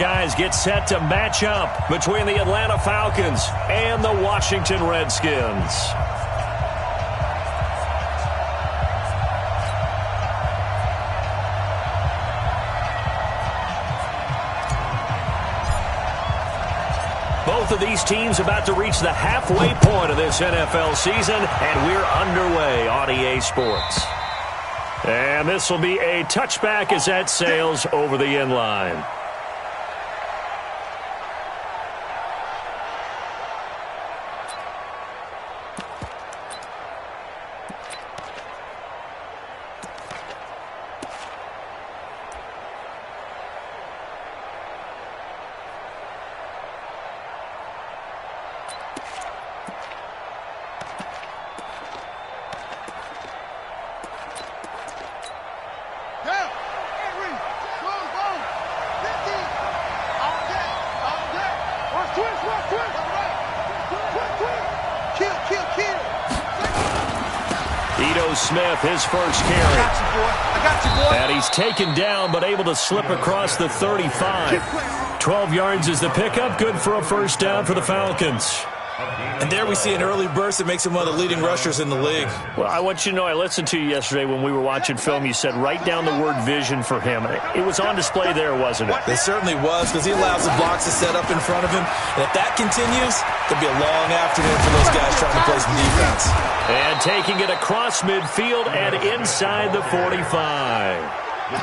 guys get set to match up between the Atlanta Falcons and the Washington Redskins. Both of these teams about to reach the halfway point of this NFL season, and we're underway on EA Sports. And this will be a touchback as that sails over the end line. Smith, his first carry. I got you, boy. And he's taken down, but able to slip across the 35. 12 yards is the pickup. Good for a first down for the Falcons. And there we see an early burst that makes him one of the leading rushers in the league. Well, I want you to know, I listened to you yesterday when we were watching film. You said write down the word vision for him. It was on display there, wasn't it? It certainly was, because he allows the blocks to set up in front of him. And if that continues, it'll be a long afternoon for those guys trying to play some defense. And taking it across midfield and inside the 45.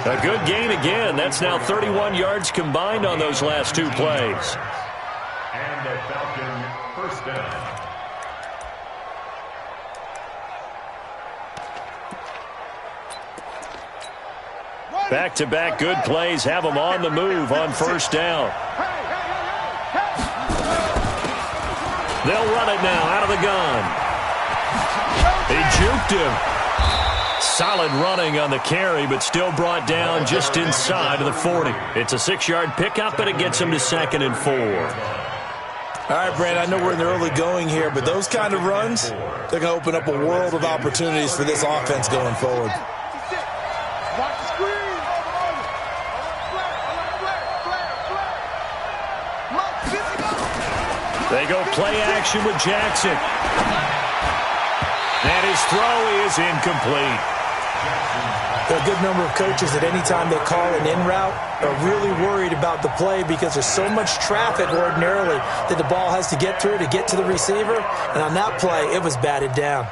A good gain again. That's now 31 yards combined on those last two plays. And a Falcon first down. Back-to-back good plays have them on the move on first down. They'll run it now out of the gun. He juked him. Solid running on the carry, but still brought down just inside of the 40. It's a 6-yard pickup, and it gets him to 2nd and 4. All right, Brandon, I know we're in the early going here, but those kind of runs, they're going to open up a world of opportunities for this offense going forward. They go play action with Jackson. And his throw is incomplete. There are a good number of coaches that any time they call an in route are really worried about the play because there's so much traffic ordinarily that the ball has to get through to get to the receiver. And on that play, it was batted down.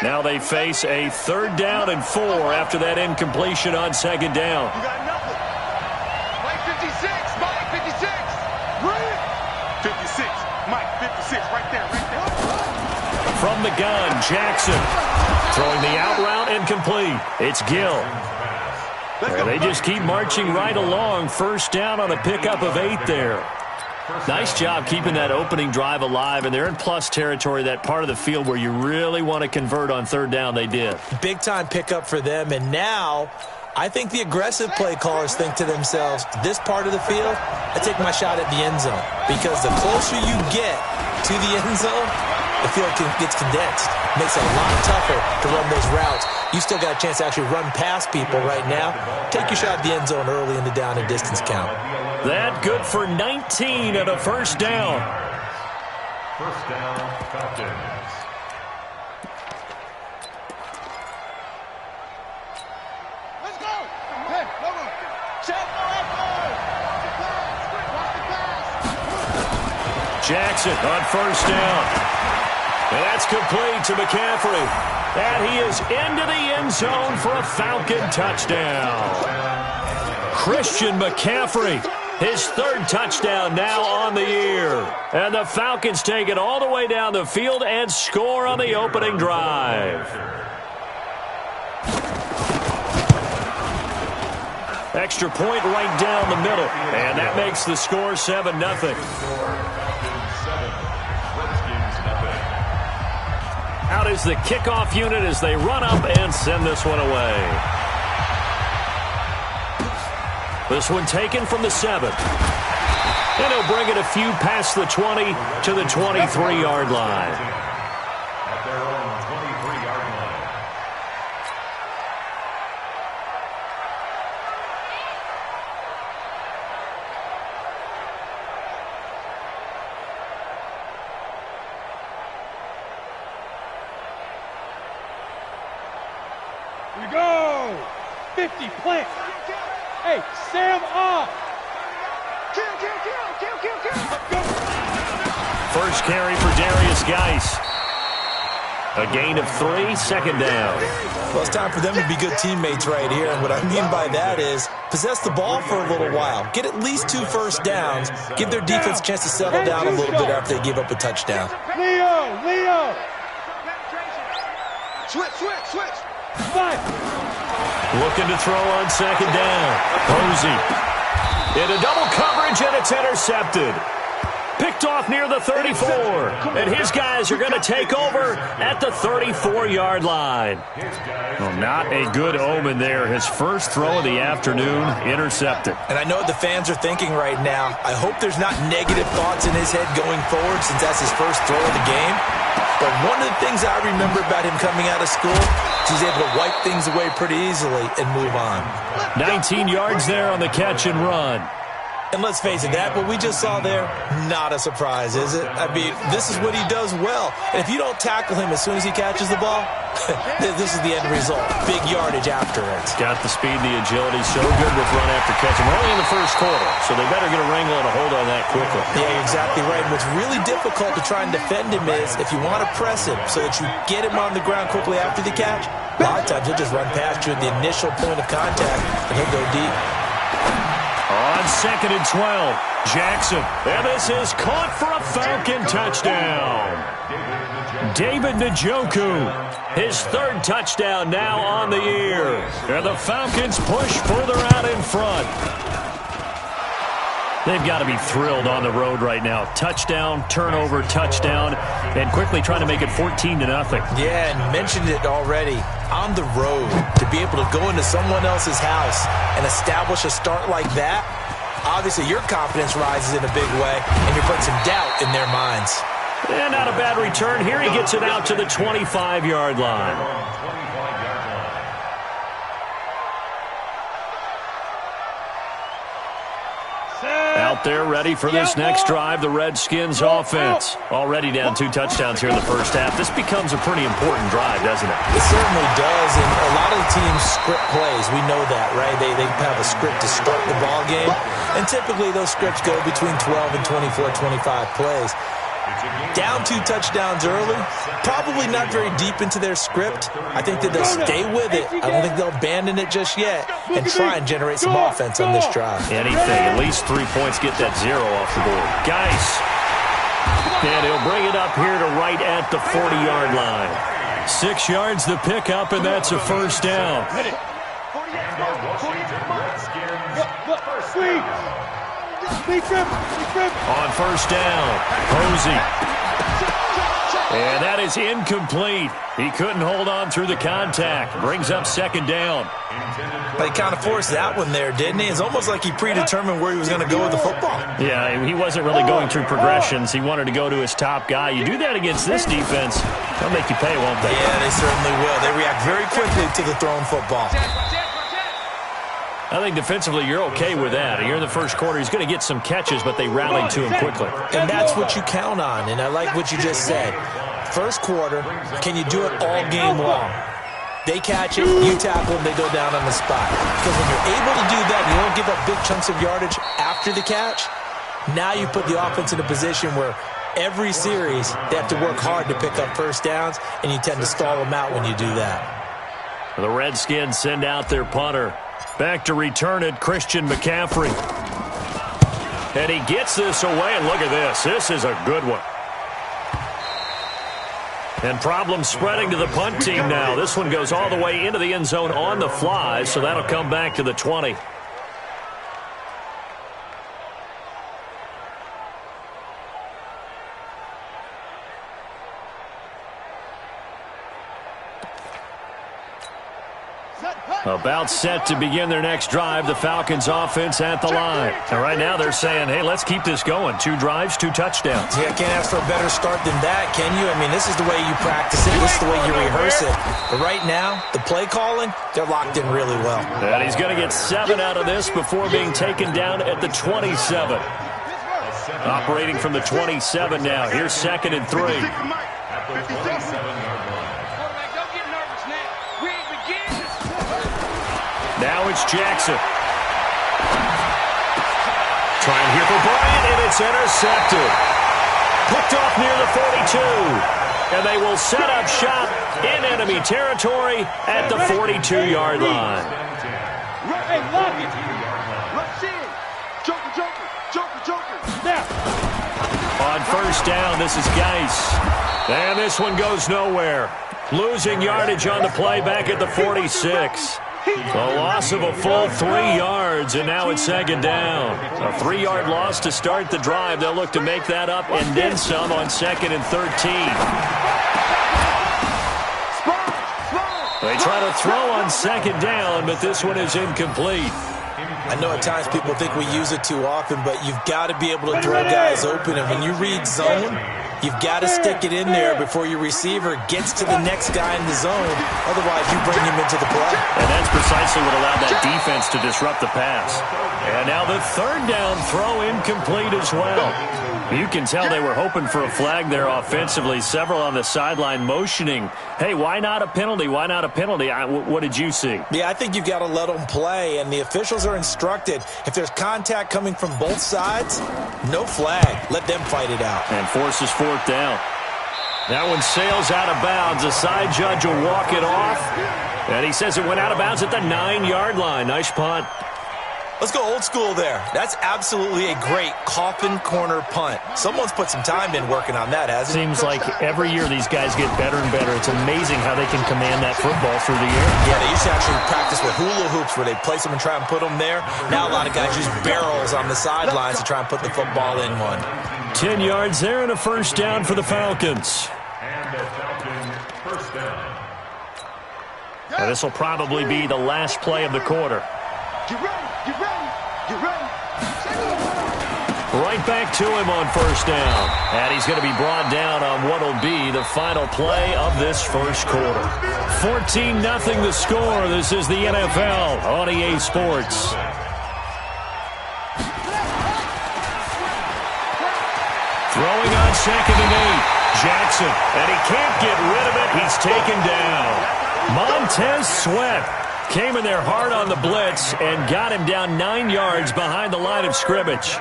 Now they face a 3rd down and 4 after that incompletion on 2nd down. You got nothing. Mike 56, Mike 56. Right. 56, Mike 56, right there, right there. From the gun, Jackson throwing the out route incomplete. It's Gill. And they just keep marching right along. First down on a pickup of 8 there. Nice job keeping that opening drive alive, and they're in plus territory, that part of the field where you really want to convert on 3rd down. They did. Big-time pickup for them, and now I think the aggressive play callers think to themselves, this part of the field, I take my shot at the end zone, because the closer you get to the end zone, the field gets condensed. Makes it a lot tougher to run those routes. You still got a chance to actually run past people right now. Take your shot at the end zone early in the down and distance count. That good for 19 and a first down. First down, Falcons. Let's go. Hey, come on. Check. Jackson on first down. And that's complete to McCaffrey. And he is into the end zone for a Falcon touchdown. Christian McCaffrey, his 3rd touchdown now on the year. And the Falcons take it all the way down the field and score on the opening drive. Extra point right down the middle. And that makes the score 7-0. Out is the kickoff unit as they run up and send this one away. This one taken from the 7. And he'll bring it a few past the 20 to the 23-yard line. At their own 23-yard Go! 50, plant. Hey, Sam off. Kill. First carry for Darius Geis. A gain of 3, second down. Well, it's time for them to be good teammates right here. And what I mean by that is possess the ball for a little while. Get at least 2 first downs. Give their defense a chance to settle down a little bit after they give up a touchdown. Leo. Switch. Five. Looking to throw on second down. Posey. Into double coverage, and it's intercepted. Picked off near the 34. And his guys are going to take over at the 34-yard line. Well, not a good omen there. His first throw of the afternoon, intercepted. And I know what the fans are thinking right now. I hope there's not negative thoughts in his head going forward since that's his first throw of the game. But one of the things I remember about him coming out of school is he's able to wipe things away pretty easily and move on. 19 yards there on the catch and run. And let's face it, that what we just saw there, not a surprise, is it? I mean, this is what he does well. And if you don't tackle him as soon as he catches the ball, this is the end result. Big yardage after it. Got the speed, the agility, so good with run after catch. And we're only in the first quarter, so they better get a wrangle and a hold on that quickly. Yeah, exactly right. And what's really difficult to try and defend him is if you want to press him so that you get him on the ground quickly after the catch, a lot of times he'll just run past you at the initial point of contact, and he'll go deep. On second and 12, Jackson. And this is caught for a Falcon touchdown. David Njoku, his 3rd touchdown now on the year. And the Falcons push further out in front. They've got to be thrilled on the road right now. Touchdown, turnover, touchdown, and quickly trying to make it 14-0. Yeah, and mentioned it already. On the road, to be able to go into someone else's house and establish a start like that, obviously your confidence rises in a big way, and you're putting some doubt in their minds. And not a bad return. Here he gets it out to the 25-yard line. Out there ready for this next drive, the Redskins offense. Already down 2 touchdowns here in the first half. This becomes a pretty important drive, doesn't it? It certainly does, and a lot of the teams script plays. We know that, right? They have a script to start the ball game, and typically those scripts go between 12 and 24, 25 plays. Down 2 touchdowns early, probably not very deep into their script. I think that they'll stay with it. I don't think they'll abandon it just yet and try and generate some offense on this drive. Anything, at least 3 points, get that 0 off the board. Geis. And he'll bring it up here to right at the 40-yard line. 6 yards the pickup, and that's a first down. On first down, Posey. And that is incomplete. He couldn't hold on through the contact. Brings up second down. But he kind of forced that one there, didn't he? It's almost like he predetermined where he was going to go with the football. Yeah, he wasn't really going through progressions. He wanted to go to his top guy. You do that against this defense, they'll make you pay, won't they? Yeah, they certainly will. They react very quickly to the thrown football. I think defensively you're okay with that. You're in the first quarter. He's going to get some catches, but they rallied to him quickly. And that's what you count on, and I like what you just said. First quarter, can you do it all game long? They catch it, you tackle them, they go down on the spot. Because when you're able to do that, you don't give up big chunks of yardage after the catch, now you put the offense in a position where every series they have to work hard to pick up first downs, and you tend to stall them out when you do that. The Redskins send out their punter. Back to return it, Christian McCaffrey. And he gets this away, and look at this. This is a good one. And problems spreading to the punt team now. This one goes all the way into the end zone on the fly, so that'll come back to the 20. About set to begin their next drive, the Falcons offense at the line. And right now they're saying, hey, let's keep this going. 2 drives, 2 touchdowns. Yeah, can't ask for a better start than that, can you? I mean, this is the way you practice it. This is the way you rehearse it. But right now, the play calling, they're locked in really well. And he's going to get 7 out of this before being taken down at the 27. Operating from the 27 now. Here's second and 3. Now it's Jackson. Trying here for Bryant, and it's intercepted. Picked off near the 42. And they will set up shop in enemy territory at the 42-yard line. Hey, lock it. Rush in. Joker. Snap. On first down, this is Geis. And this one goes nowhere. Losing yardage on the play back at the 46. A loss of a full 3 yards, and now it's second down. A 3-yard loss to start the drive. They'll look to make that up and then some on 2nd and 13. They try to throw on 2nd down, but this one is incomplete. I know at times people think we use it too often, but you've got to be able to throw guys open. And when you read zone, you've got to stick it in there before your receiver gets to the next guy in the zone. Otherwise, you bring him into the play. And that's precisely what allowed that defense to disrupt the pass. And now the 3rd down throw incomplete as well. You can tell they were hoping for a flag there offensively. Several on the sideline motioning, hey, why not a penalty? Why not a penalty? What did you see? Yeah, I think you've got to let them play, and the officials are instructed. If there's contact coming from both sides, no flag. Let them fight it out. And forces 4th down. That one sails out of bounds. The side judge will walk it off. And he says it went out of bounds at the 9-yard line. Nice punt. Let's go old school there. That's absolutely a great coffin corner punt. Someone's put some time in working on that, hasn't it? Seems like every year these guys get better and better. It's amazing how they can command that football through the air. Yeah, they used to actually practice with hula hoops where they place them and try and put them there. Now a lot of guys use barrels on the sidelines to try and put the football in one. 10 yards there and a first down for the Falcons. And a Falcon first down. And this will probably be the last play of the quarter. Get ready. Right back to him on first down. And he's going to be brought down on what will be the final play of this first quarter. 14-0 the score. This is the NFL on EA Sports. Throwing on 2nd and 8. Jackson. And he can't get rid of it. He's taken down. Montez Sweat came in there hard on the blitz and got him down 9 yards behind the line of scrimmage.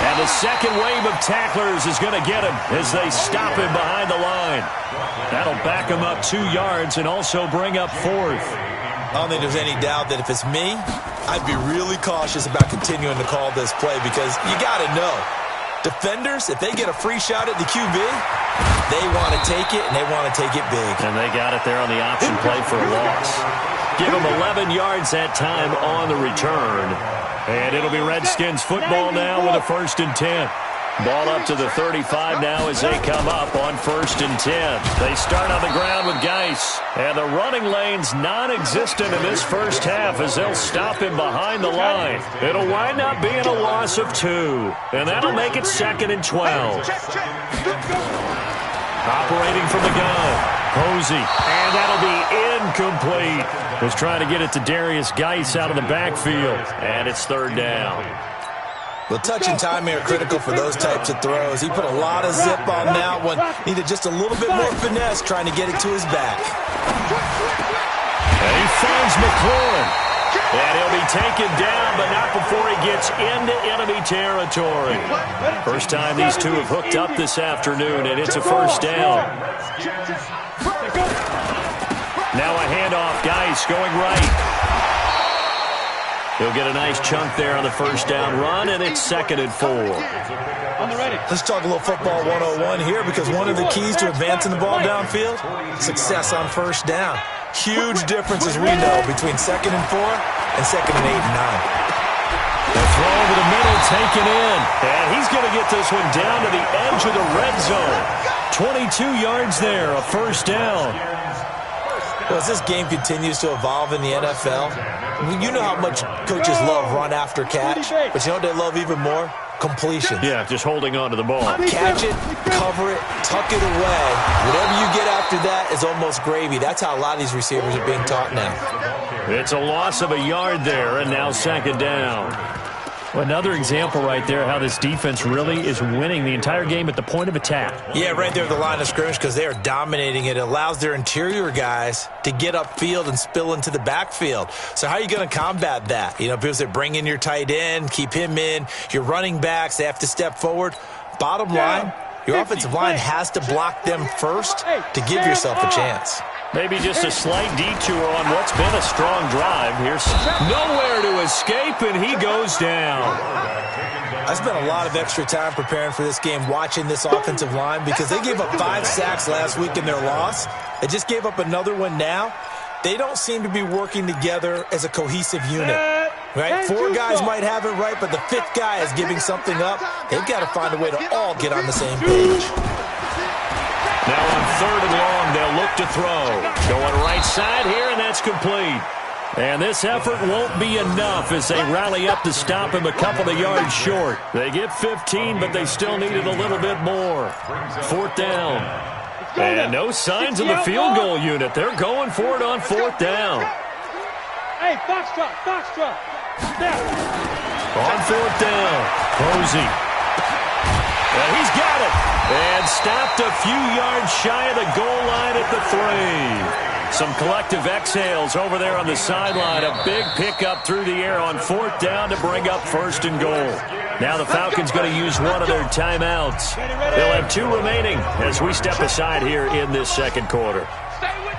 And the second wave of tacklers is going to get him as they stop him behind the line. That'll back him up 2 yards and also bring up 4th. I don't think there's any doubt that if it's me, I'd be really cautious about continuing to call this play because you got to know, defenders, if they get a free shot at the QB, they want to take it, and they want to take it big. And they got it there on the option play for a loss. Give them 11 yards that time on the return. And it'll be Redskins football now with a 1st and 10. Ball up to the 35 now as they come up on 1st and 10. They start on the ground with Geis. And the running lane's non-existent in this first half as they'll stop him behind the line. It'll wind up being a loss of 2. And that'll make it 2nd and 12. Operating from the gun, Posey. And that'll be incomplete. Was trying to get it to Darius Geis out of the backfield. And it's 3rd down. The touch and timing are critical for those types of throws. He put a lot of zip on that one. Needed just a little bit more finesse trying to get it to his back. And he finds McLaurin. And he'll be taken down, but not before he gets into enemy territory. First time these two have hooked up this afternoon, and it's a first down. Now a handoff. Geis going right. He'll get a nice chunk there on the first down run, and it's 2nd and 4. Let's talk a little football 101 here because one of the keys to advancing the ball downfield, success on first down. Huge difference, as we know, between 2nd and 4 and 2nd and 8 and 9. The throw over the middle taken in, and he's going to get this one down to the edge of the red zone. 22 yards there, a first down. Well, as this game continues to evolve in the NFL, you know how much coaches love run after catch, but you know what they love even more? Completion. Yeah, just holding on to the ball. Catch it, cover it, tuck it away. Whatever you get after that is almost gravy. That's how a lot of these receivers are being taught now. It's a loss of a yard there, and now 2nd down. Another example right there how this defense really is winning the entire game at the point of attack. Yeah, right there at the line of scrimmage because they are dominating it. It allows their interior guys to get upfield and spill into the backfield. So how are you going to combat that? You know, people say bring in your tight end, keep him in. Your running backs, they have to step forward. Bottom line, your offensive line has to block them first to give yourself a chance. Maybe just a slight detour on what's been a strong drive. Here's nowhere to escape, and he goes down. I spent a lot of extra time preparing for this game, watching this offensive line, because they gave up 5 sacks last week in their loss. They just gave up another one now. They don't seem to be working together as a cohesive unit. Right? 4 guys might have it right, but the 5th guy is giving something up. They've got to find a way to all get on the same page. Now on 3rd and long, they'll look to throw. Going right side here, and that's complete. And this effort won't be enough as they rally up to stop him a couple of yards short. They get 15, but they still needed a little bit more. 4th down. And no signs of the field goal unit. They're going for it on 4th down. Hey, Foxtrot. On 4th down, Posey. And he's got it. And stopped a few yards shy of the goal line at the 3. Some collective exhales over there on the sideline. A big pickup through the air on 4th down to bring up 1st and goal. Now the Falcons going to use one of their timeouts. They'll have 2 remaining as we step aside here in this 2nd quarter.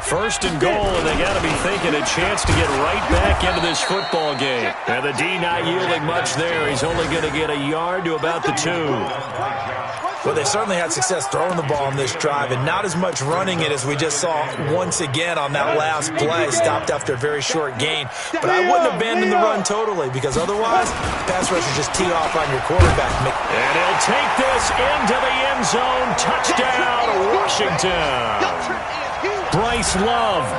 1st and goal, and they got to be thinking a chance to get right back into this football game. And the D not yielding much there. He's only going to get a yard to about the 2. Well, they certainly had success throwing the ball on this drive and not as much running it as we just saw once again on that last play. Stopped after a very short gain. But I wouldn't abandon the run totally because otherwise, pass rushers just tee off on your quarterback. And he'll take this into the end zone. Touchdown, Washington. Bryce Love,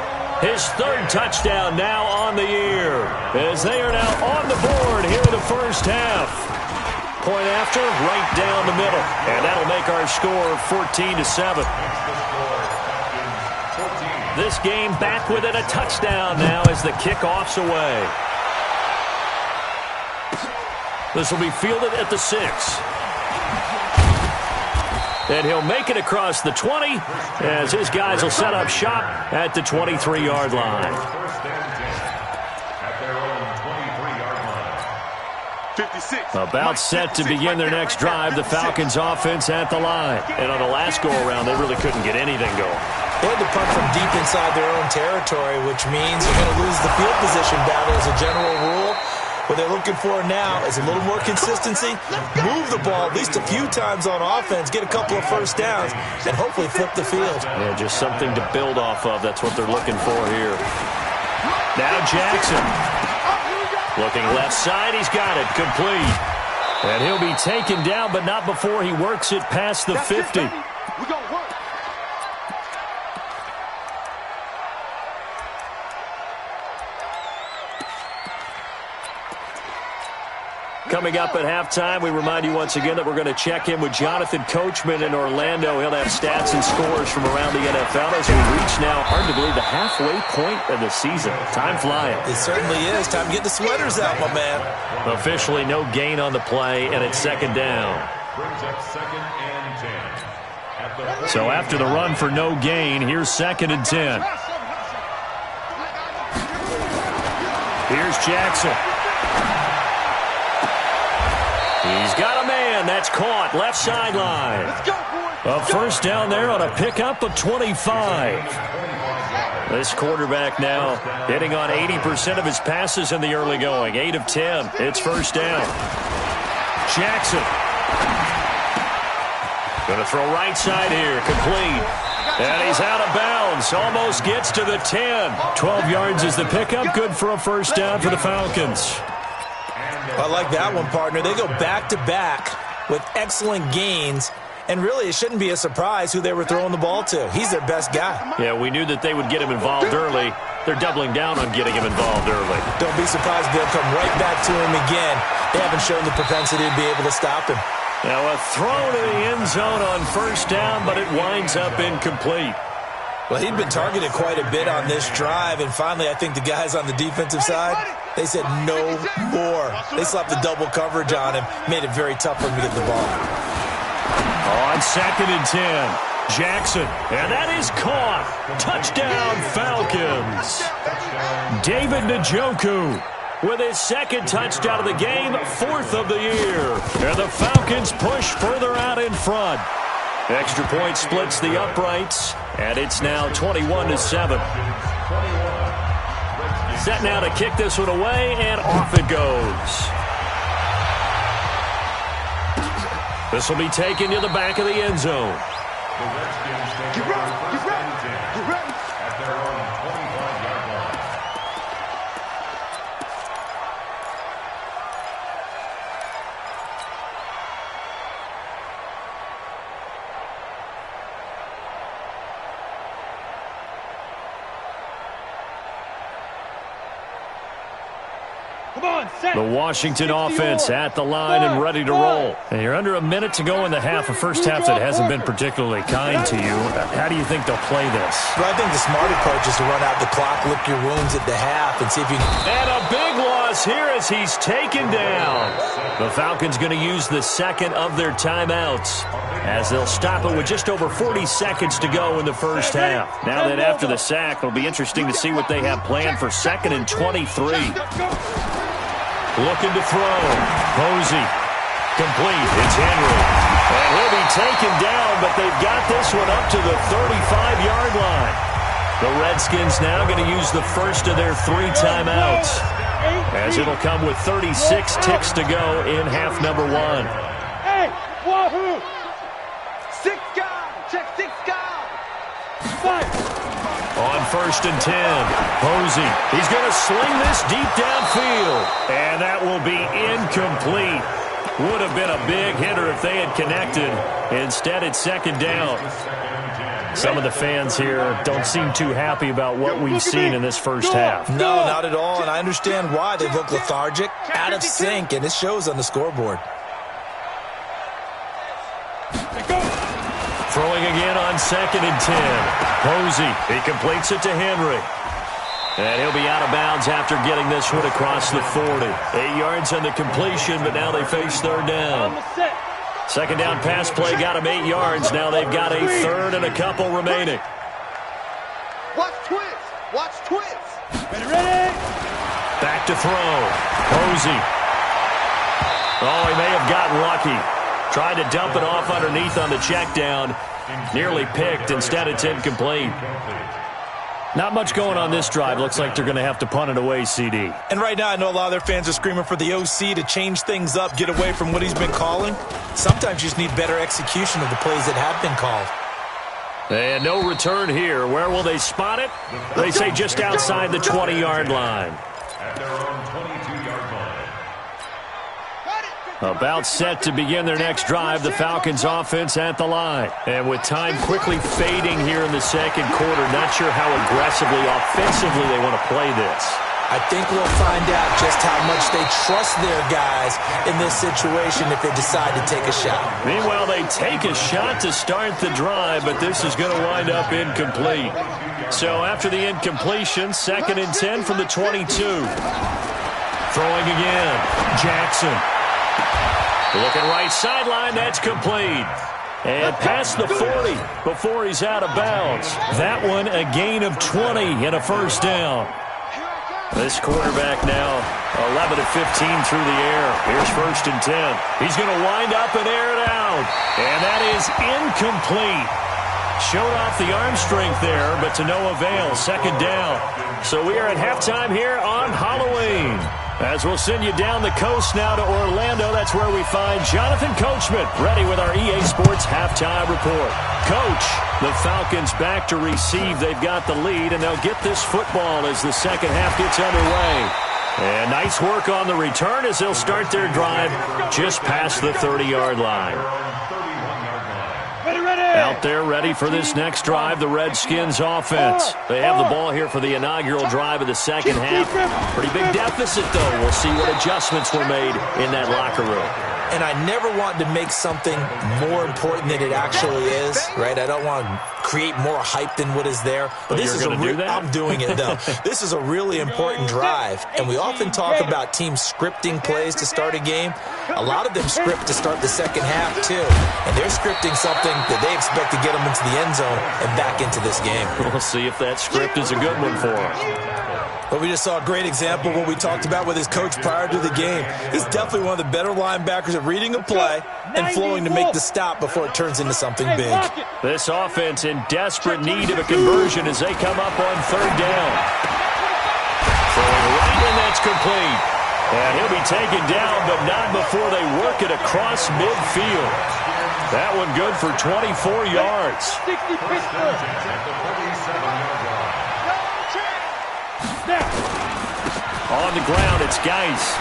his 3rd touchdown now on the year as they are now on the board here in the first half. Point after, right down the middle. And that'll make our score 14-7. This game back within a touchdown now as the kickoff's away. This will be fielded at the 6. And he'll make it across the 20 as his guys will set up shop at the 23-yard line. 56. About set to begin their next drive, the Falcons offense at the line. And on the last go-around, they really couldn't get anything going. They had to punt from deep inside their own territory, which means you're going to lose the field position battle as a general rule. What they're looking for now is a little more consistency, move the ball at least a few times on offense, get a couple of first downs, and hopefully flip the field. Yeah, just something to build off of. That's what they're looking for here. Now Jackson. Looking left side, he's got it, complete. And he'll be taken down, but not before he works it past the 50. We're going to work. Coming up at halftime, we remind you once again that we're going to check in with Jonathan Coachman in Orlando. He'll have stats and scores from around the NFL as we reach now, hard to believe, the halfway point of the season. Time flying. It certainly is. Time to get the sweaters out, my man. Officially no gain on the play, and it's 2nd down. Brings up 2nd and 10. So after the run for no gain, here's 2nd and 10. Here's Jackson. He's got a man. That's caught. Left sideline. A first down there on a pickup of 25. This quarterback now hitting on 80% of his passes in the early going. 8 of 10. It's first down. Jackson. Going to throw right side here. Complete. And he's out of bounds. Almost gets to the 10. 12 yards is the pickup. Good for a first down for the Falcons. I like that one, partner. They go back-to-back with excellent gains, and really it shouldn't be a surprise who they were throwing the ball to. He's their best guy. Yeah, we knew that they would get him involved early. They're doubling down on getting him involved early. Don't be surprised they'll come right back to him again. They haven't shown the propensity to be able to stop him. Now a throw to the end zone on first down, but it winds up incomplete. Well, he'd been targeted quite a bit on this drive, and finally I think the guys on the defensive side They said no more. They slapped the double coverage on him, made it very tough for him to get the ball. On 2nd and 10, Jackson, and that is caught. Touchdown, Falcons. David Njoku with his 2nd touchdown of the game, 4th of the year. And the Falcons push further out in front. Extra point splits the uprights, and it's now 21-7. Set now to kick this one away, and off it goes. This will be taken to the back of the end zone. Get ready, get ready, get ready. At their own 25-yard line. Come on, set. The Washington offense at the line and ready to roll. And you're under a minute to go in the half, a first half that hasn't been particularly kind to you. How do you think they'll play this? Well, I think the smart approach is to run out the clock, lick your wounds at the half, and see if you can... And a big loss here as he's taken down. The Falcons going to use the 2nd of their timeouts as they'll stop it with just over 40 seconds to go in the first half. Now that after the sack, it'll be interesting to see what they have planned for 2nd and 23. Looking to throw. Posey. Complete. It's Henry. And he'll be taken down, but they've got this one up to the 35-yard line. The Redskins now going to use the first of their 3 timeouts, as it'll come with 36 ticks to go in half number 1. Hey, wahoo! 6 guys, check 6 guys. Fight. On 1st and 10, Posey. He's going to sling this deep downfield, and that will be incomplete. Would have been a big hitter if they had connected. Instead, it's 2nd down. Some of the fans here don't seem too happy about what we've seen in this first half. No, not at all, and I understand why. They look lethargic, out of sync, and it shows on the scoreboard. Throwing again on 2nd and 10. Posey, he completes it to Henry. And he'll be out of bounds after getting this one across the 40. 8 yards on the completion, but now they face 3rd down. 2nd down pass play got him 8 yards. Now they've got a 3rd and a couple remaining. Watch twist, watch twist. Ready? Back to throw. Posey. Oh, he may have gotten lucky. Tried to dump it off underneath on the check down. Nearly picked. Instead, it's incomplete. Not much going on this drive. Looks like they're going to have to punt it away, CD. And right now, I know a lot of their fans are screaming for the OC to change things up, get away from what he's been calling. Sometimes you just need better execution of the plays that have been called. And no return here. Where will they spot it? They say just outside the 20-yard line. At their own 22-yard line. About set to begin their next drive, the Falcons offense at the line. And with time quickly fading here in the 2nd quarter, not sure how aggressively, offensively they want to play this. I think we'll find out just how much they trust their guys in this situation if they decide to take a shot. Meanwhile, they take a shot to start the drive, but this is going to wind up incomplete. So after the incompletion, 2nd and 10 from the 22. Throwing again, Jackson. Looking right sideline, that's complete. And past the 40 before he's out of bounds. That one a gain of 20 and a first down. This quarterback now 11 of 15 through the air. Here's 1st and 10. He's going to wind up and air it out. And that is incomplete. Showed off the arm strength there, but to no avail. 2nd down. So we are at halftime here on Halloween. As we'll send you down the coast now to Orlando, that's where we find Jonathan Coachman ready with our EA Sports Halftime Report. Coach, the Falcons back to receive. They've got the lead, and they'll get this football as the 2nd half gets underway. And nice work on the return as they'll start their drive just past the 30-yard line. Out there ready for this next drive, the Redskins offense. They have the ball here for the inaugural drive of the 2nd half. Pretty big deficit, though. We'll see what adjustments were made in that locker room. and I never want to make something more important than it actually is, right? I don't want to create more hype than what is there. But this is I'm doing it, though. This is a really important drive, and we often talk about teams scripting plays to start a game. A lot of them script to start the second half, too, and they're scripting something that they expect to get them into the end zone and back into this game. We'll see if that script is a good one for them. But we just saw a great example of what we talked about with his coach prior to the game. He's definitely one of the better linebackers at reading a play and flowing to make the stop before it turns into something big. This offense in desperate need of a conversion as they come up on third down. Throwing right, and that's complete. And he'll be taken down, but not before they work it across midfield. That one good for 24 yards. On the ground, it's Geis.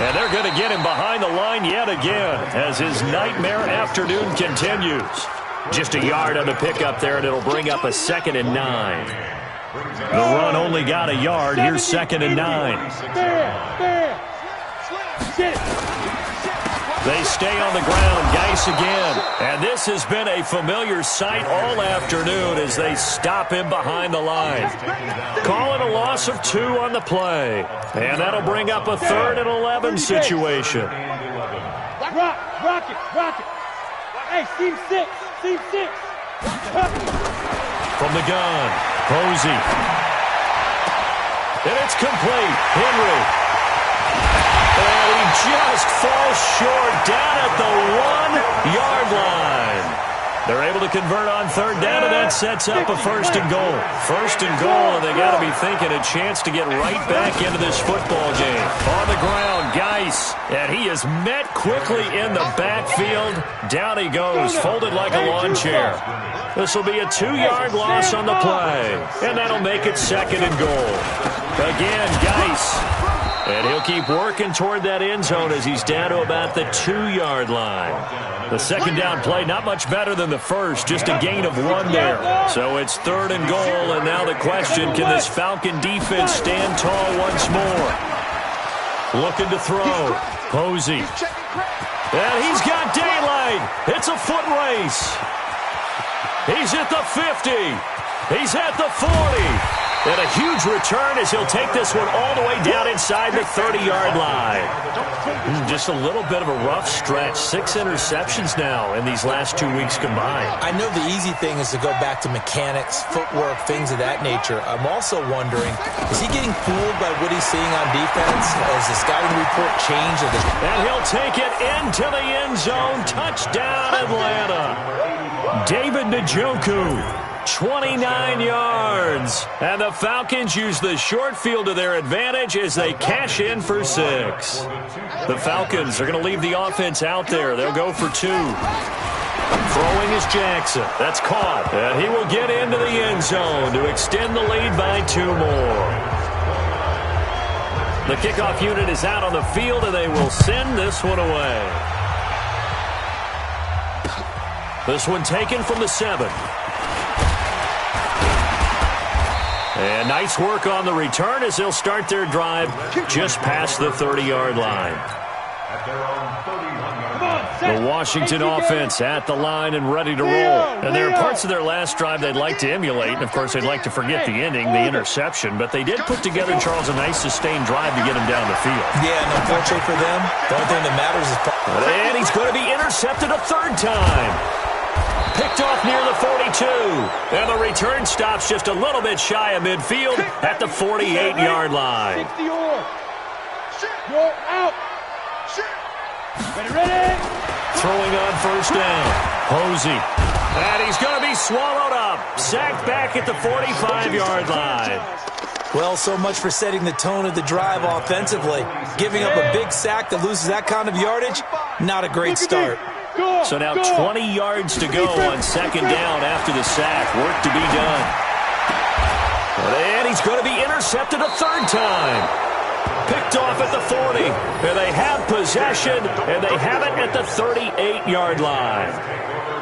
And they're going to get him behind the line yet again as his nightmare afternoon continues. Just a yard on the pickup there, and it'll bring up a 2nd and 9. The run only got a yard. Here's 2nd and 9. They stay on the ground. Geis again. And this has been a familiar sight all afternoon as they stop him behind the line. Call it a loss of 2 on the play. And that'll bring up a 3rd and 11 situation. Rock it. Hey, seam 6. From the gun, Posey. And it's complete. Henry. And he just falls short down at the 1-yard line. They're able to convert on third down, and that sets up a 1st and goal. 1st and goal, and they got to be thinking a chance to get right back into this football game. On the ground, Geis, and he is met quickly in the backfield. Down he goes, folded like a lawn chair. This will be a 2-yard loss on the play, and that'll make it 2nd and goal. Again, Geis. And he'll keep working toward that end zone as he's down to about the 2-yard line. The 2nd down play, not much better than the first, just a gain of 1 there. So it's 3rd and goal, and now the question, can this Falcon defense stand tall once more? Looking to throw. Posey. And he's got daylight. It's a foot race. He's at the 50. He's at the 40. And a huge return as he'll take this one all the way down inside the 30-yard line. Just a little bit of a rough stretch. 6 interceptions now in these last 2 weeks combined. I know the easy thing is to go back to mechanics, footwork, things of that nature. I'm also wondering, is he getting fooled by what he's seeing on defense? Has the scouting report changed? And he'll take it into the end zone. Touchdown, Atlanta. David Njoku. 29 yards. And the Falcons use the short field to their advantage as they cash in for 6. The Falcons are going to leave the offense out there. They'll go for 2. Throwing is Jackson. That's caught. And he will get into the end zone to extend the lead by 2 more. The kickoff unit is out on the field, and they will send this one away. This one taken from the 7. And nice work on the return as they'll start their drive just past the 30-yard line. The Washington offense at the line and ready to roll. And there are parts of their last drive they'd like to emulate. And, of course, they'd like to forget the ending, the interception. But they did put together, Charles, a nice sustained drive to get them down the field. Yeah, and unfortunately for them, the only thing that matters is... And he's going to be intercepted a 3rd time. Picked off near the 42. And the return stops just a little bit shy of midfield at the 48-yard line. You're out. Ready. Throwing on 1st down. Posey. And he's going to be swallowed up. Sacked back at the 45-yard line. Well, so much for setting the tone of the drive offensively. Giving up a big sack that loses that kind of yardage, not a great start. So now 20 yards to go on 2nd down after the sack. Work to be done. And he's going to be intercepted a 3rd time. Picked off at the 40. And they have possession, and they have it at the 38-yard line.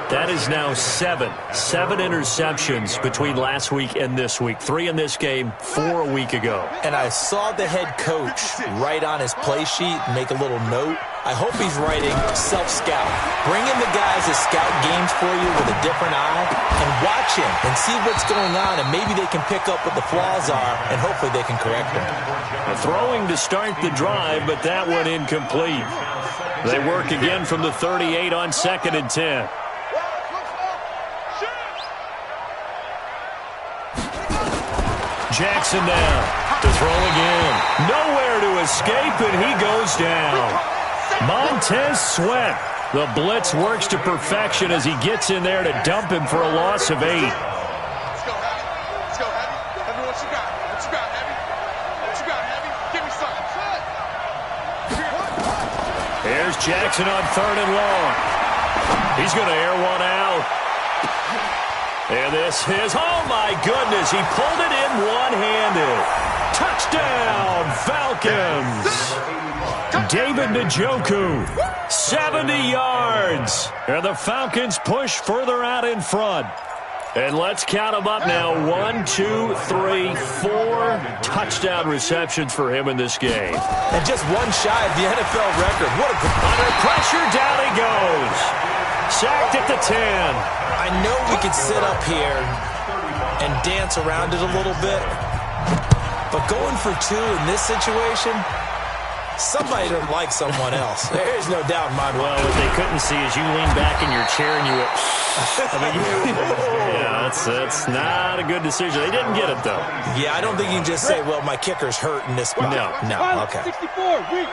That is now 7 interceptions between last week and this week. 3 in this game, 4 a week ago. And I saw the head coach write on his play sheet, make a little note I hope he's writing self-scout. Bring in the guys that scout games for you with a different eye and watch him and see what's going on, and maybe they can pick up what the flaws are, and hopefully they can correct them. Throwing to start the drive, but that one incomplete. They work again from the 38 on 2nd and 10. Jackson down to throw again. Nowhere to escape, and he goes down. Montez Sweat. The blitz works to perfection as he gets in there to dump him for a loss of 8. Let's go, Heavy. Let's go, Heavy. Heavy, what you got? What you got, Heavy? What you got, Heavy? Give me something. Here's Jackson on 3rd and long. He's going to air one out. And this is, oh my goodness, he pulled it in one-handed. Touchdown, Falcons. David Njoku, 70 yards. And the Falcons push further out in front. And let's count them up now. 1, 2, 3, 4 touchdown receptions for him in this game. And just one shy of the NFL record. What a under pressure, down he goes. Sacked at the 10. I know we could sit up here and dance around it a little bit, but going for 2 in this situation, somebody doesn't like someone else. There's no doubt in my mind. Well, what they couldn't see is you lean back in your chair and you went, yeah, that's not a good decision. They didn't get it, though. Yeah, I don't think you can just say, well, my kicker's hurt in this spot. No, okay. 64, weak.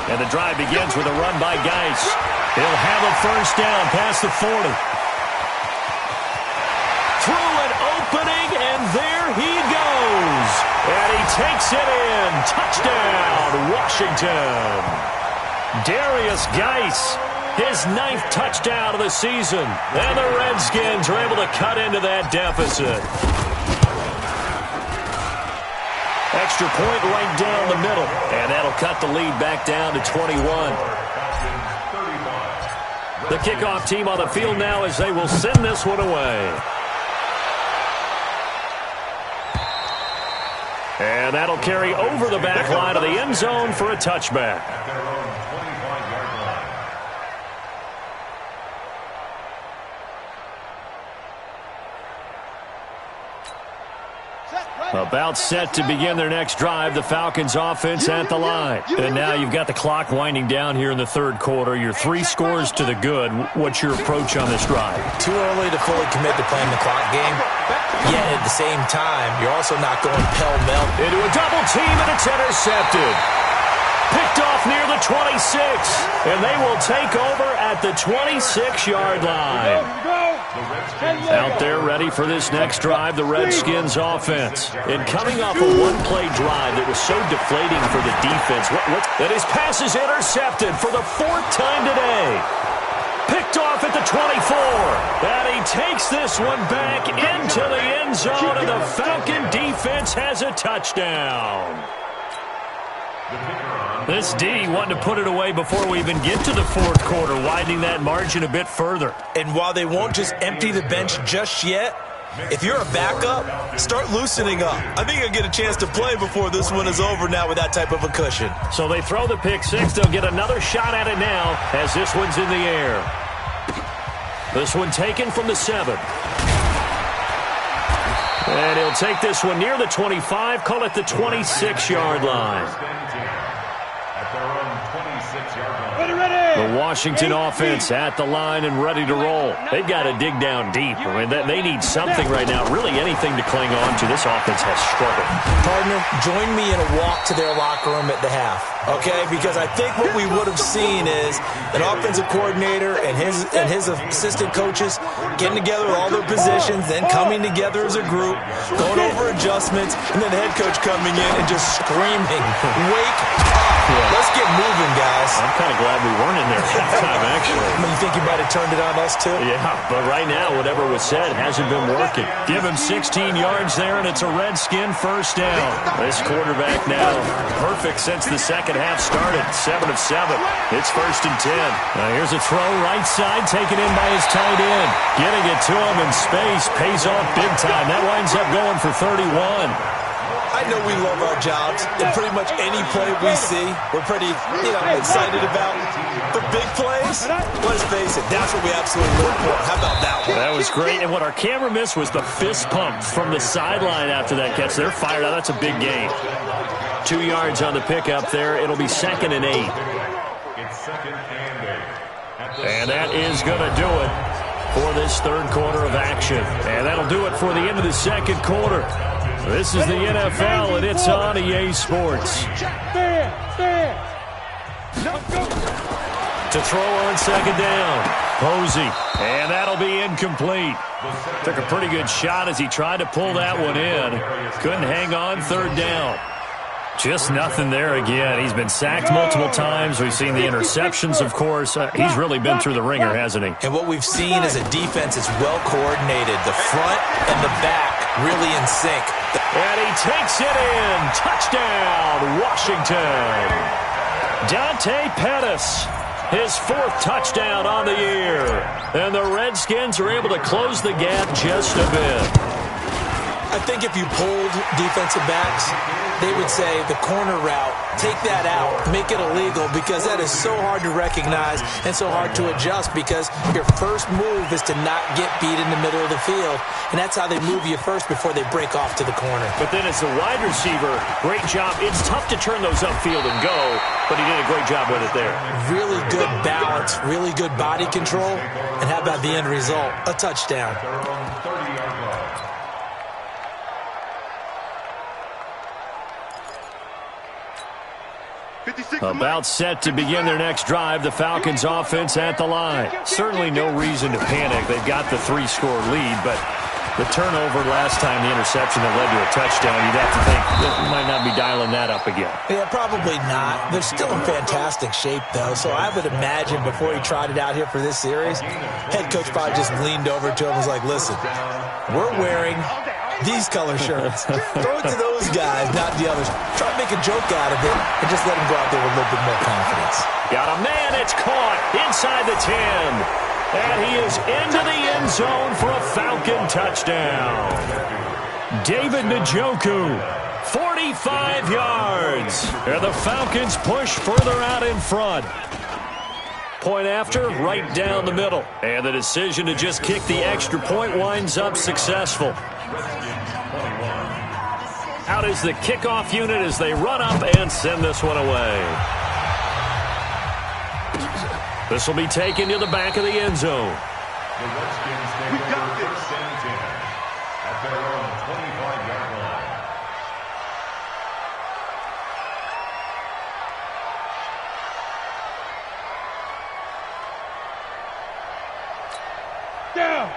And the drive begins with a run by Geis. He'll have a first down past the 40. Through an opening, and there he goes. And he takes it in. Touchdown, Washington. Darius Geis, his 9th touchdown of the season. And the Redskins are able to cut into that deficit. Extra point right down the middle. And that'll cut the lead back down to 21. The kickoff team on the field now as they will send this one away. And that'll carry over the back line of the end zone for a touchback. About set to begin their next drive, the Falcons offense at the line. And now you've got the clock winding down here in the 3rd quarter. You're 3 scores to the good. What's your approach on this drive? Too early to fully commit to playing the clock game. Yet at the same time, you're also not going pell-mell. Into a double team, and it's intercepted. Picked off near the 26. And they will take over at the 26-yard line. Out there ready for this next drive, the Redskins offense. And coming off a one-play drive that was so deflating for the defense. That his pass is intercepted for the 4th time today. Picked off at the 24. And he takes this one back into the end zone, and the Falcon defense has a touchdown. This D wanting to put it away before we even get to the 4th quarter, widening that margin a bit further. And while they won't just empty the bench just yet, if you're a backup, start loosening up. I think you'll get a chance to play before this one is over now with that type of a cushion. So they throw the pick 6. They'll get another shot at it now as this one's in the air. This one taken from the 7. And he'll take this one near the 25, call it the 26-yard line. The Washington offense at the line and ready to roll. They've got to dig down deep. I mean, they need something right now, really anything to cling on to. This offense has struggled. Partner, join me in a walk to their locker room at the half, okay? Because I think what we would have seen is an offensive coordinator and his assistant coaches getting together with all their positions, then coming together as a group, going over adjustments, and then the head coach coming in and just screaming, "Wake up! Let's get moving, guys." I'm kind of glad we weren't in there at halftime, actually. You think you might have turned it on us, too? Yeah, but right now, whatever was said hasn't been working. Give him 16 yards there, and it's a Redskin first down. This quarterback now perfect since the second half started. 7 of 7. It's 1st and 10. Now here's a throw right side, taken in by his tight end. Getting it to him in space pays off big time. That winds up going for 31. I know we love our jobs, and pretty much any play we see, we're pretty, excited about. But big plays, let's face it, that's what we absolutely live for. How about that one? That was great, and what our camera missed was the fist pump from the sideline after that catch. They're fired out. That's a big gain. 2 yards on the pickup there. It'll be 2nd and 8. It's 2nd and 8. And that is going to do it for this third quarter of action. And that'll do it for the end of the second quarter. This is the NFL, and it's on EA Sports. To throw on 2nd down. Posey. And that'll be incomplete. Took a pretty good shot as he tried to pull that one in. Couldn't hang on 3rd down. Just nothing there again. He's been sacked multiple times. We've seen the interceptions, of course. He's really been through the ringer, hasn't he? And what we've seen is a defense that's well coordinated. The front and the back really in sync. And he takes it in. Touchdown, Washington. Dante Pettis, his 4th touchdown on the year. And the Redskins are able to close the gap just a bit. I think if you polled defensive backs, they would say the corner route, take that out, make it illegal, because that is so hard to recognize and so hard to adjust, because your first move is to not get beat in the middle of the field, and that's how they move you first before they break off to the corner. But then as a wide receiver, great job. It's tough to turn those upfield and go, but he did a great job with it there. Really good balance, really good body control, and how about the end result? A touchdown. About set to begin their next drive, the Falcons offense at the line. Certainly no reason to panic. They've got the 3-score lead, but the turnover last time, the interception that led to a touchdown, you'd have to think that we might not be dialing that up again. Yeah, probably not. They're still in fantastic shape, though, so I would imagine before he trotted out here for this series, head coach probably just leaned over to him and was like, listen, we're wearing these color shirts. Throw it to those guys, not the others. Try to make a joke out of it and just let them go out there with a little bit more confidence. Got a man, it's caught inside the 10. And he is into the end zone for a Falcon touchdown. David Njoku, 45 yards. And the Falcons push further out in front. Point after, right down the middle. And the decision to just kick the extra point winds up successful. Out is the kickoff unit as they run up and send this one away. This will be taken to the back of the end zone. The Redskins take over 1st and 10 at their own 25-yard line.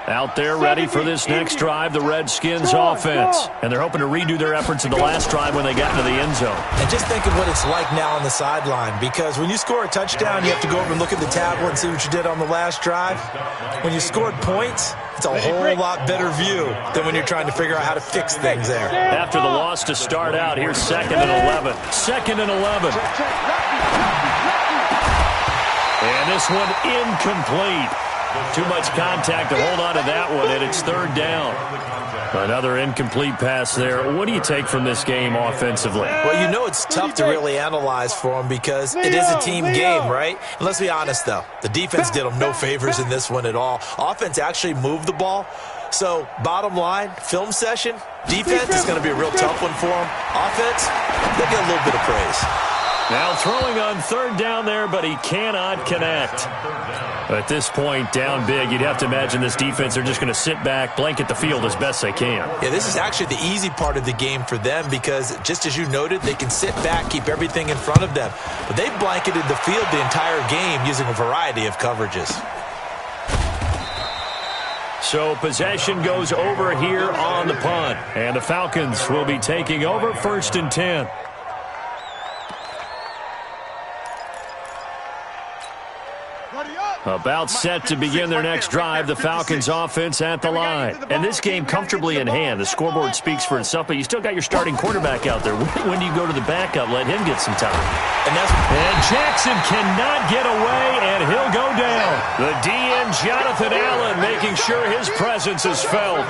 Out there ready for this next drive, the Redskins offense. And they're hoping to redo their efforts in the last drive when they got into the end zone. And just think of what it's like now on the sideline, because when you score a touchdown, you have to go over and look at the tablet and see what you did on the last drive. When you scored points, it's a whole lot better view than when you're trying to figure out how to fix things there. After the loss to start out, here's 2nd and 11. 2nd and 11. And this one incomplete. Too much contact to hold on to that one, and it's 3rd down. Another incomplete pass there. What do you take from this game offensively? Well, you know it's tough to really analyze for them because it is a team game, right? And let's be honest, though. The defense did them no favors in this one at all. Offense actually moved the ball. So, bottom line, film session, defense is going to be a real tough one for them. Offense, they'll get a little bit of praise. Now throwing on 3rd down there, but he cannot connect. At this point, down big, you'd have to imagine this defense, they're just going to sit back, blanket the field as best they can. Yeah, this is actually the easy part of the game for them because, just as you noted, they can sit back, keep everything in front of them. But they blanketed the field the entire game using a variety of coverages. So possession goes over here on the punt. And the Falcons will be taking over 1st and 10. About set to begin their next drive, the Falcons offense at the line. And this game comfortably in hand. The scoreboard speaks for itself, but you still got your starting quarterback out there. When do you go to the backup? Let him get some time. And Jackson cannot get away, and he'll go down. The DN, Jonathan Allen, making sure his presence is felt.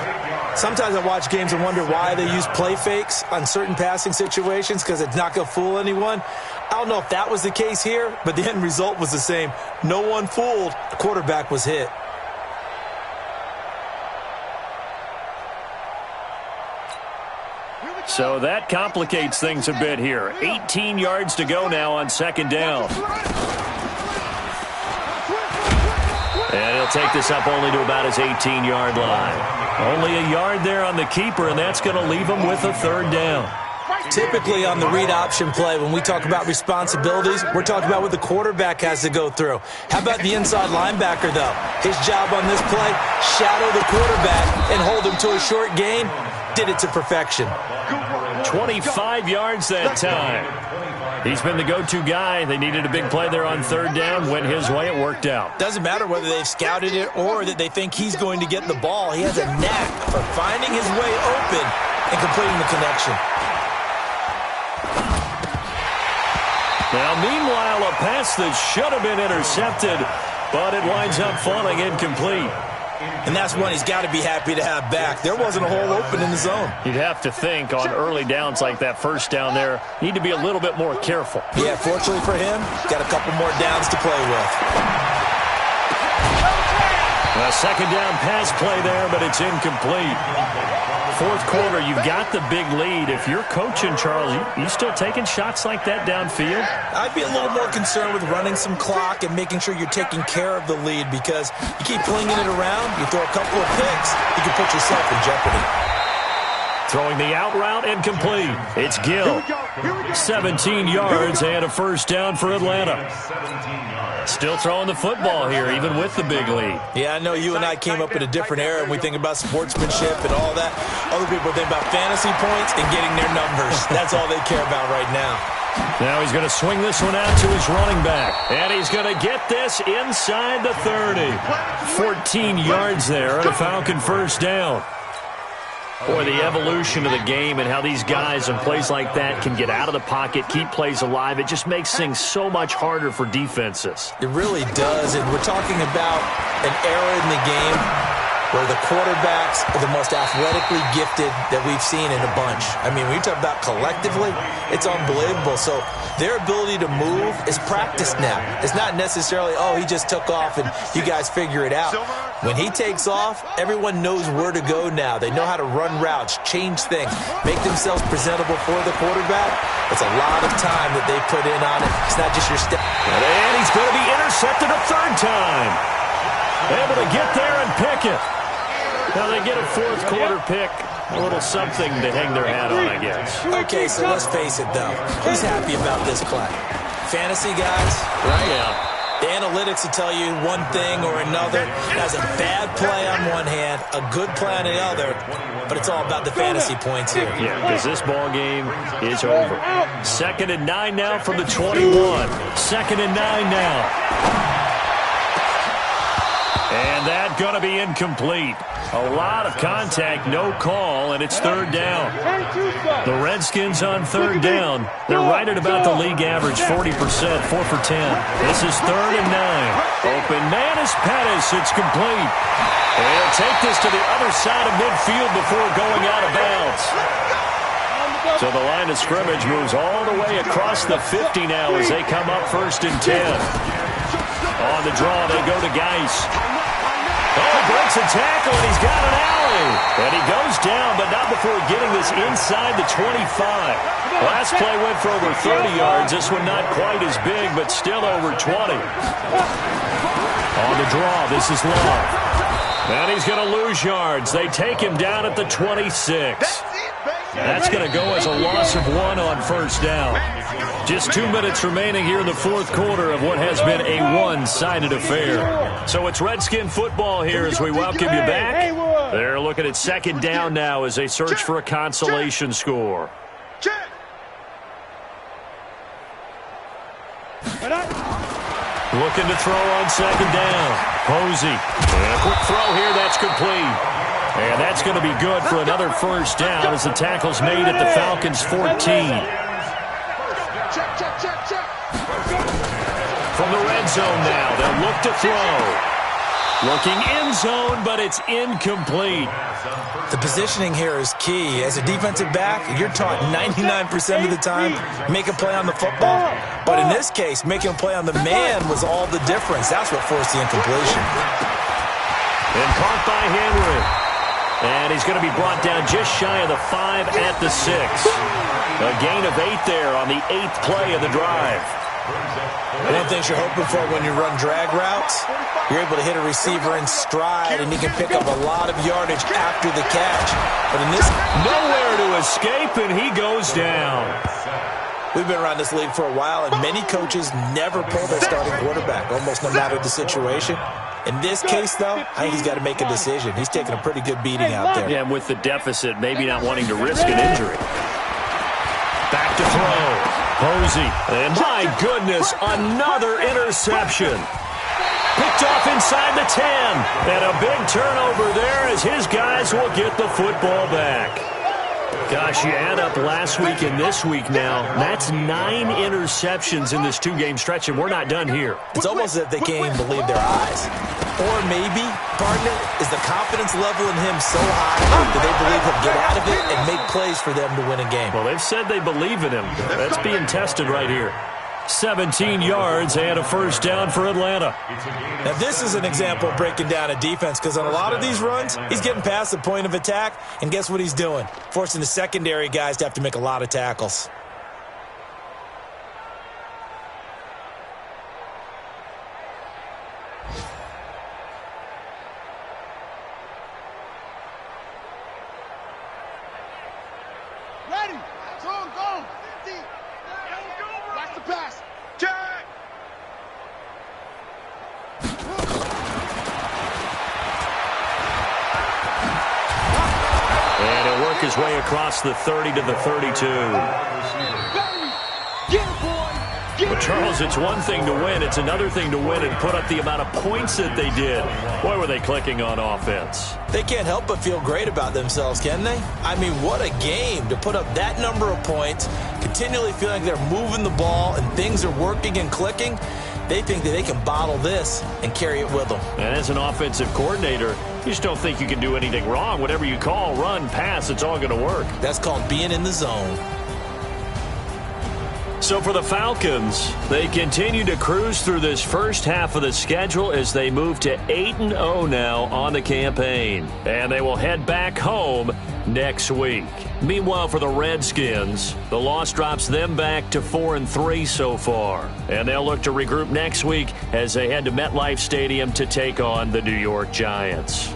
Sometimes I watch games and wonder why they use play fakes on certain passing situations, because it's not going to fool anyone. I don't know if that was the case here, but the end result was the same. No one fooled. The quarterback was hit. So that complicates things a bit here. 18 yards to go now on second down. And he'll take this up only to about his 18-yard line. Only a yard there on the keeper, and that's going to leave him with a third down. Typically on the read option play, when we talk about responsibilities, we're talking about what the quarterback has to go through. How about the inside linebacker, though? His job on this play, shadow the quarterback and hold him to a short gain. Did it to perfection. 25 yards that time. He's been the go-to guy. They needed a big play there on third down. Went his way. It worked out. Doesn't matter whether they've scouted it or that they think he's going to get the ball. He has a knack for finding his way open and completing the connection. Now, meanwhile, a pass that should have been intercepted, but it winds up falling incomplete. And that's one he's got to be happy to have back. There wasn't a hole open in the zone. You'd have to think on early downs like that first down there, need to be a little bit more careful. Yeah, fortunately for him, got a couple more downs to play with. A second down pass play there, but it's incomplete. Fourth quarter, you've got the big lead. If you're coaching, Charles, you still taking shots like that downfield? I'd be a little more concerned with running some clock and making sure you're taking care of the lead, because you keep flinging it around, you throw a couple of picks, you can put yourself in jeopardy. Throwing the out route incomplete. It's Gill. 17 yards and a first down for Atlanta. Still throwing the football here, even with the big lead. Yeah, I know you and I came up in a different era, and we think about sportsmanship and all that. Other people think about fantasy points and getting their numbers. That's all they care about right now. Now he's going to swing this one out to his running back. And he's going to get this inside the 30. 14 yards there and a Falcon first down. Boy, the evolution of the game and how these guys in plays like that can get out of the pocket, keep plays alive, it just makes things so much harder for defenses. It really does, and we're talking about an era in the game where the quarterbacks are the most athletically gifted that we've seen in a bunch. I mean, when you talk about collectively, it's unbelievable. So their ability to move is practiced now. It's not necessarily, oh, he just took off and you guys figure it out. When he takes off, everyone knows where to go now. They know how to run routes, change things, make themselves presentable for the quarterback. It's a lot of time that they put in on it. It's not just your step. And he's going to be intercepted a third time. Able to get there and pick it. Now they get a fourth quarter pick. A little something to hang their hat on, I guess. Okay, so let's face it, though. Who's happy about this play? Fantasy guys, right? Yeah. The analytics will tell you one thing or another. That's a bad play on one hand, a good play on the other, but it's all about the fantasy points here. Yeah, because this ball game is over. 2nd and 9 now from the 21. 2nd and 9 now. And that going to be incomplete. A lot of contact, no call, and it's third down. The Redskins on third down. They're right at about the league average, 40%, 4 for 10. This is 3rd and 9. Open man is Pettis. It's complete. And he'll take this to the other side of midfield before going out of bounds. So the line of scrimmage moves all the way across the 50 now as they come up 1st and 10. On the draw, they go to Geis. Oh, breaks a tackle, and he's got an alley. And he goes down, but not before getting this inside the 25. Last play went for over 30 yards. This one not quite as big, but still over 20. On the draw, this is Love. And he's going to lose yards. They take him down at the 26. That's going to go as a loss of 1 on first down. Just 2 minutes remaining here in the fourth quarter of what has been a one-sided affair. So it's Redskin football here as we welcome you back. They're looking at 2nd down now as they search for a consolation score. Looking to throw on 2nd down. Posey. And a quick throw here. That's complete. And that's going to be good for another first down as the tackle's made at the Falcons' 14. From the red zone now, they'll look to throw. Looking end zone, but it's incomplete. The positioning here is key. As a defensive back, you're taught 99% of the time, make a play on the football. But in this case, making a play on the man was all the difference. That's what forced the incompletion. And caught by Henry. And he's going to be brought down just shy of the 5 at the 6. A gain of 8 there on the 8th play of the drive. One thing you're hoping for when you run drag routes, you're able to hit a receiver in stride, and you can pick up a lot of yardage after the catch. But in this, nowhere to escape, and he goes down. We've been around this league for a while, and many coaches never pull their starting quarterback, almost no matter the situation. In this case, though, I think he's got to make a decision. He's taking a pretty good beating out there. Yeah, and with the deficit, maybe not wanting to risk an injury. Back to throw. Posey, and my goodness, another interception. Picked off inside the 10, and a big turnover there as his guys will get the football back. Gosh, you add up last week and this week now, that's 9 interceptions in this 2-game stretch, and we're not done here. It's almost as if they can't even believe their eyes. Or maybe, partner, is the confidence level in him so high that they believe he'll get out of it and make plays for them to win a game. Well, they've said they believe in him. That's being tested right here. 17 yards and a first down for Atlanta. Now, this is an example of breaking down a defense, because on a lot of these runs, he's getting past the point of attack, and guess what he's doing? Forcing the secondary guys to have to make a lot of tackles. Ready. Go. Watch the pass. Jack. And he'll work his way across the 30 to the 32. But, Charles, it's one thing to win. It's another thing to win and put up the amount of points that they did. Boy, were they clicking on offense. They can't help but feel great about themselves, can they? I mean, what a game to put up that number of points, continually feeling like they're moving the ball and things are working and clicking. They think that they can bottle this and carry it with them. And as an offensive coordinator, you just don't think you can do anything wrong. Whatever you call, run, pass, it's all going to work. That's called being in the zone. So for the Falcons, they continue to cruise through this first half of the schedule as they move to 8-0 now on the campaign. And they will head back home next week. Meanwhile, for the Redskins, the loss drops them back to 4-3 so far. And they'll look to regroup next week as they head to MetLife Stadium to take on the New York Giants.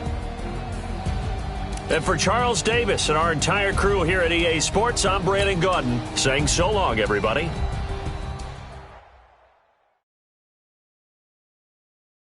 And for Charles Davis and our entire crew here at EA Sports, I'm Brandon Gaudin saying so long, everybody.